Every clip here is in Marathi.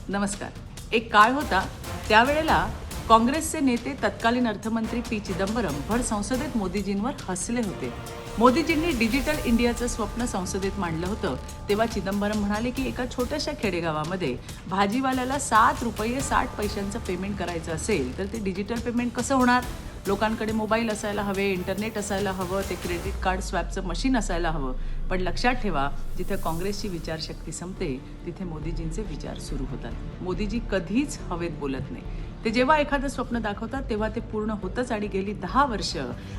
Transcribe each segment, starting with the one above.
नमस्कार. एक काळ होता त्यावेळेला काँग्रेसचे नेते तत्कालीन अर्थमंत्री पी चिदंबरम भर संसदेत मोदीजींवर हसले होते. मोदीजींनी डिजिटल इंडियाचं स्वप्न संसदेत मांडलं होतं. तेव्हा चिदंबरम म्हणाले की एका छोट्याशा खेडेगावामध्ये भाजीवाल्याला ₹7.60 पेमेंट करायचं असेल तर ते डिजिटल पेमेंट कसं होणार? लोकांकडे मोबाईल असायला हवे, इंटरनेट असायला हवं, ते क्रेडिट कार्ड स्वॅपचं मशीन असायला हवं. पण लक्षात ठेवा, जिथे काँग्रेसची विचारशक्ती संपते तिथे मोदीजींचे विचार सुरू होतात. मोदीजी कधीच हवेत बोलत नाही. ते जेव्हा एखादं स्वप्न दाखवतात तेव्हा ते पूर्ण होतंच आणि गेली 10 वर्ष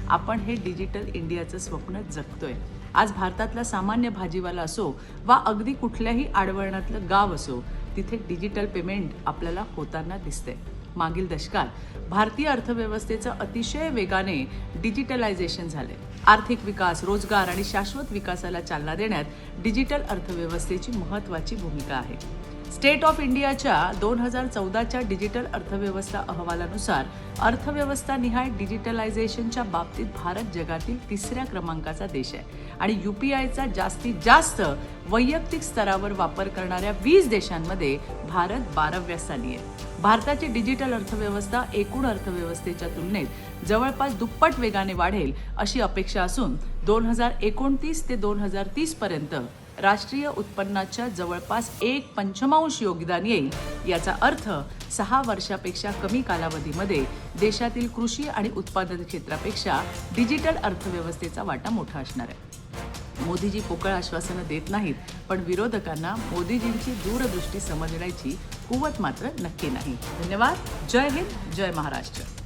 आपण हे डिजिटल इंडियाचं स्वप्न जगतोय. आज भारतातला सामान्य भाजीवाला असो वा अगदी कुठल्याही आडवळणातलं गाव असो, तिथे डिजिटल पेमेंट आपल्याला होताना दिसते. मागील दशकात भारतीय अर्थव्यवस्थेचं अतिशय वेगाने डिजिटलायझेशन झाले. आर्थिक विकास, रोजगार आणि शाश्वत विकासाला चालना देण्यात डिजिटल अर्थव्यवस्थेची महत्त्वाची भूमिका आहे. स्टेट ऑफ इंडियाच्या 2014च्या डिजिटल अर्थव्यवस्था अहवालानुसार अर्थव्यवस्था निहाय डिजिटलायझेशनच्या बाबतीत भारत जगातील 3ऱ्या क्रमांकाचा देश आहे आणि UPIचा जास्तीत जास्त वैयक्तिक स्तरावर वापर करणाऱ्या 20 देशांमध्ये भारत 12व्या स्थानी आहे. भारताची डिजिटल अर्थव्यवस्था एकूण अर्थव्यवस्थेच्या तुलनेत जवळपास दुप्पट वेगाने वाढेल अशी अपेक्षा असून 2029 ते 2030 पर्यंत राष्ट्रीय उत्पन्नाच्या जवळपास 1/5 योगदान येईल. याचा अर्थ 6 वर्षापेक्षा कमी कालावधीमध्ये देशातील कृषी आणि उत्पादन क्षेत्रापेक्षा डिजिटल अर्थव्यवस्थेचा वाटा मोठा असणार आहे. मोदीजी पोकळ आश्वासनं देत नाहीत, पण विरोधकांना मोदीजींची दूरदृष्टी समजण्याची कुवत मात्र नक्की नाही. धन्यवाद. जय हिंद, जय महाराष्ट्र.